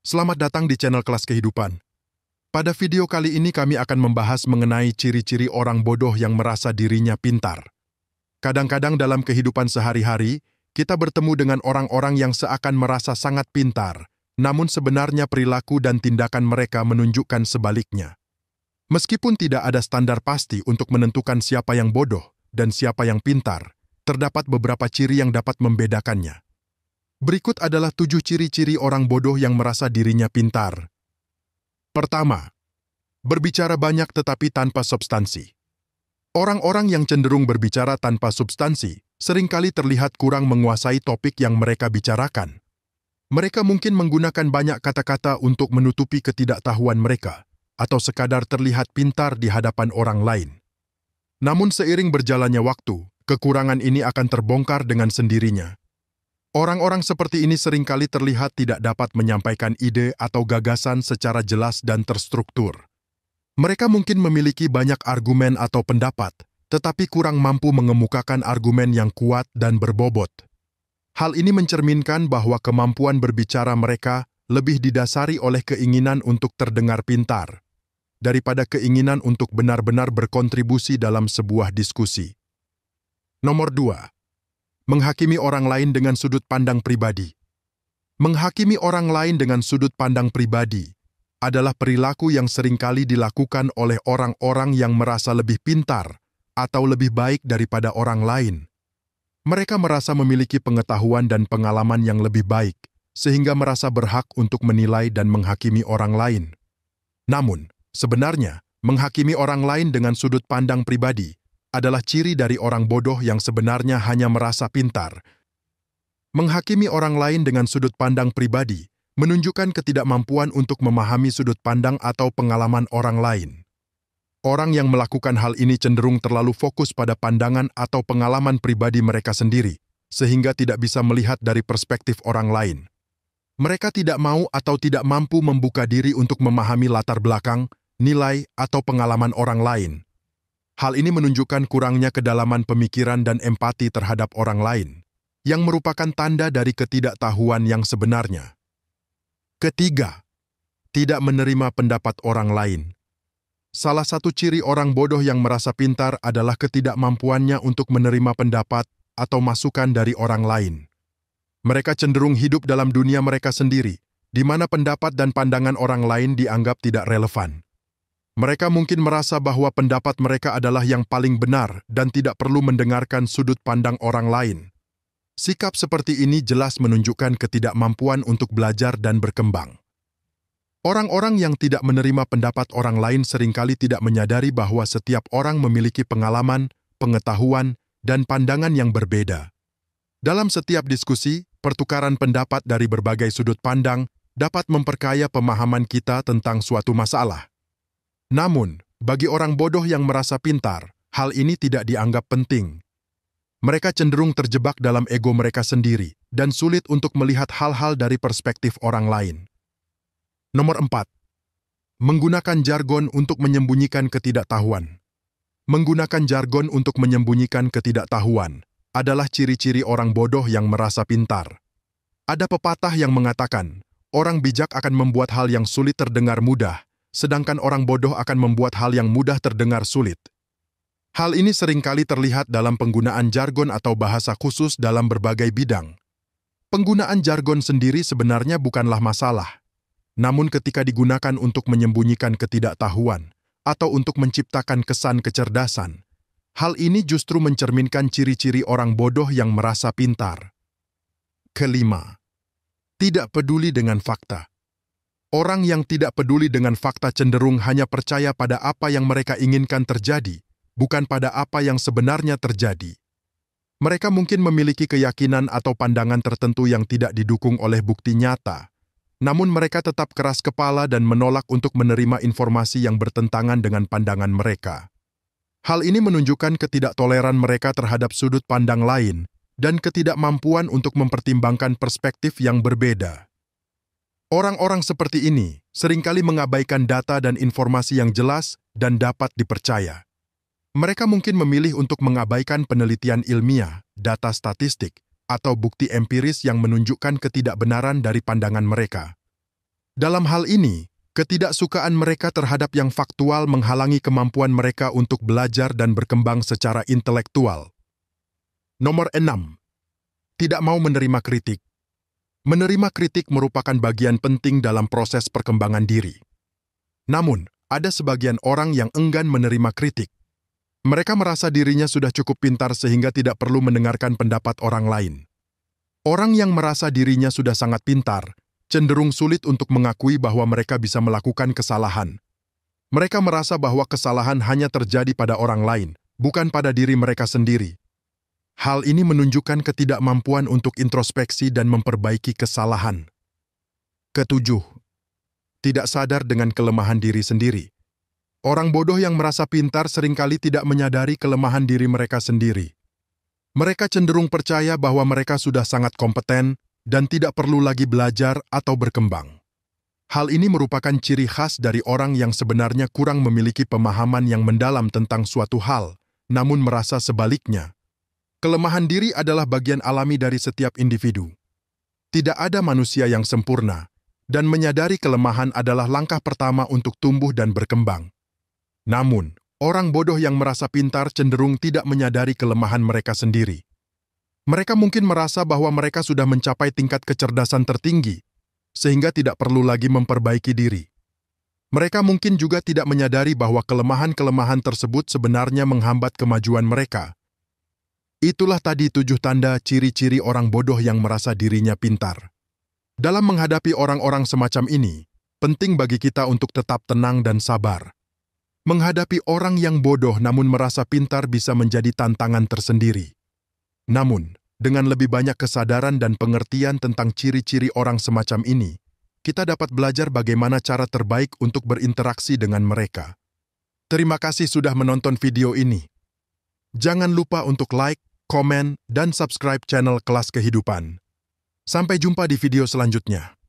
Selamat datang di channel Kelas Kehidupan. Pada video kali ini kami akan membahas mengenai ciri-ciri orang bodoh yang merasa dirinya pintar. Kadang-kadang dalam kehidupan sehari-hari, kita bertemu dengan orang-orang yang seakan merasa sangat pintar, namun sebenarnya perilaku dan tindakan mereka menunjukkan sebaliknya. Meskipun tidak ada standar pasti untuk menentukan siapa yang bodoh dan siapa yang pintar, terdapat beberapa ciri yang dapat membedakannya. Berikut adalah 7 ciri-ciri orang bodoh yang merasa dirinya pintar. Pertama, berbicara banyak tetapi tanpa substansi. Orang-orang yang cenderung berbicara tanpa substansi seringkali terlihat kurang menguasai topik yang mereka bicarakan. Mereka mungkin menggunakan banyak kata-kata untuk menutupi ketidaktahuan mereka, atau sekadar terlihat pintar di hadapan orang lain. Namun seiring berjalannya waktu, kekurangan ini akan terbongkar dengan sendirinya. Orang-orang seperti ini seringkali terlihat tidak dapat menyampaikan ide atau gagasan secara jelas dan terstruktur. Mereka mungkin memiliki banyak argumen atau pendapat, tetapi kurang mampu mengemukakan argumen yang kuat dan berbobot. Hal ini mencerminkan bahwa kemampuan berbicara mereka lebih didasari oleh keinginan untuk terdengar pintar, daripada keinginan untuk benar-benar berkontribusi dalam sebuah diskusi. Nomor 2. Menghakimi orang lain dengan sudut pandang pribadi. Menghakimi orang lain dengan sudut pandang pribadi adalah perilaku yang seringkali dilakukan oleh orang-orang yang merasa lebih pintar atau lebih baik daripada orang lain. Mereka merasa memiliki pengetahuan dan pengalaman yang lebih baik, sehingga merasa berhak untuk menilai dan menghakimi orang lain. Namun, sebenarnya, menghakimi orang lain dengan sudut pandang pribadi adalah ciri dari orang bodoh yang sebenarnya hanya merasa pintar. Menghakimi orang lain dengan sudut pandang pribadi menunjukkan ketidakmampuan untuk memahami sudut pandang atau pengalaman orang lain. Orang yang melakukan hal ini cenderung terlalu fokus pada pandangan atau pengalaman pribadi mereka sendiri, sehingga tidak bisa melihat dari perspektif orang lain. Mereka tidak mau atau tidak mampu membuka diri untuk memahami latar belakang, nilai, atau pengalaman orang lain. Hal ini menunjukkan kurangnya kedalaman pemikiran dan empati terhadap orang lain, yang merupakan tanda dari ketidaktahuan yang sebenarnya. Ketiga, tidak menerima pendapat orang lain. Salah satu ciri orang bodoh yang merasa pintar adalah ketidakmampuannya untuk menerima pendapat atau masukan dari orang lain. Mereka cenderung hidup dalam dunia mereka sendiri, di mana pendapat dan pandangan orang lain dianggap tidak relevan. Mereka mungkin merasa bahwa pendapat mereka adalah yang paling benar dan tidak perlu mendengarkan sudut pandang orang lain. Sikap seperti ini jelas menunjukkan ketidakmampuan untuk belajar dan berkembang. Orang-orang yang tidak menerima pendapat orang lain seringkali tidak menyadari bahwa setiap orang memiliki pengalaman, pengetahuan, dan pandangan yang berbeda. Dalam setiap diskusi, pertukaran pendapat dari berbagai sudut pandang dapat memperkaya pemahaman kita tentang suatu masalah. Namun, bagi orang bodoh yang merasa pintar, hal ini tidak dianggap penting. Mereka cenderung terjebak dalam ego mereka sendiri dan sulit untuk melihat hal-hal dari perspektif orang lain. Nomor 4. Menggunakan jargon untuk menyembunyikan ketidaktahuan. Menggunakan jargon untuk menyembunyikan ketidaktahuan adalah ciri-ciri orang bodoh yang merasa pintar. Ada pepatah yang mengatakan, orang bijak akan membuat hal yang sulit terdengar mudah, sedangkan orang bodoh akan membuat hal yang mudah terdengar sulit. Hal ini seringkali terlihat dalam penggunaan jargon atau bahasa khusus dalam berbagai bidang. Penggunaan jargon sendiri sebenarnya bukanlah masalah. Namun ketika digunakan untuk menyembunyikan ketidaktahuan atau untuk menciptakan kesan kecerdasan, hal ini justru mencerminkan ciri-ciri orang bodoh yang merasa pintar. Kelima, tidak peduli dengan fakta. Orang yang tidak peduli dengan fakta cenderung hanya percaya pada apa yang mereka inginkan terjadi, bukan pada apa yang sebenarnya terjadi. Mereka mungkin memiliki keyakinan atau pandangan tertentu yang tidak didukung oleh bukti nyata, namun mereka tetap keras kepala dan menolak untuk menerima informasi yang bertentangan dengan pandangan mereka. Hal ini menunjukkan ketidaktoleran mereka terhadap sudut pandang lain dan ketidakmampuan untuk mempertimbangkan perspektif yang berbeda. Orang-orang seperti ini seringkali mengabaikan data dan informasi yang jelas dan dapat dipercaya. Mereka mungkin memilih untuk mengabaikan penelitian ilmiah, data statistik, atau bukti empiris yang menunjukkan ketidakbenaran dari pandangan mereka. Dalam hal ini, ketidaksukaan mereka terhadap yang faktual menghalangi kemampuan mereka untuk belajar dan berkembang secara intelektual. Nomor 6. Tidak mau menerima kritik. Menerima kritik merupakan bagian penting dalam proses perkembangan diri. Namun, ada sebagian orang yang enggan menerima kritik. Mereka merasa dirinya sudah cukup pintar sehingga tidak perlu mendengarkan pendapat orang lain. Orang yang merasa dirinya sudah sangat pintar, cenderung sulit untuk mengakui bahwa mereka bisa melakukan kesalahan. Mereka merasa bahwa kesalahan hanya terjadi pada orang lain, bukan pada diri mereka sendiri. Hal ini menunjukkan ketidakmampuan untuk introspeksi dan memperbaiki kesalahan. Ketujuh, tidak sadar dengan kelemahan diri sendiri. Orang bodoh yang merasa pintar seringkali tidak menyadari kelemahan diri mereka sendiri. Mereka cenderung percaya bahwa mereka sudah sangat kompeten dan tidak perlu lagi belajar atau berkembang. Hal ini merupakan ciri khas dari orang yang sebenarnya kurang memiliki pemahaman yang mendalam tentang suatu hal, namun merasa sebaliknya. Kelemahan diri adalah bagian alami dari setiap individu. Tidak ada manusia yang sempurna, dan menyadari kelemahan adalah langkah pertama untuk tumbuh dan berkembang. Namun, orang bodoh yang merasa pintar cenderung tidak menyadari kelemahan mereka sendiri. Mereka mungkin merasa bahwa mereka sudah mencapai tingkat kecerdasan tertinggi, sehingga tidak perlu lagi memperbaiki diri. Mereka mungkin juga tidak menyadari bahwa kelemahan-kelemahan tersebut sebenarnya menghambat kemajuan mereka. Itulah tadi 7 tanda ciri-ciri orang bodoh yang merasa dirinya pintar. Dalam menghadapi orang-orang semacam ini, penting bagi kita untuk tetap tenang dan sabar. Menghadapi orang yang bodoh namun merasa pintar bisa menjadi tantangan tersendiri. Namun, dengan lebih banyak kesadaran dan pengertian tentang ciri-ciri orang semacam ini, kita dapat belajar bagaimana cara terbaik untuk berinteraksi dengan mereka. Terima kasih sudah menonton video ini. Jangan lupa untuk like, komen, dan subscribe channel Kelas Kehidupan. Sampai jumpa di video selanjutnya.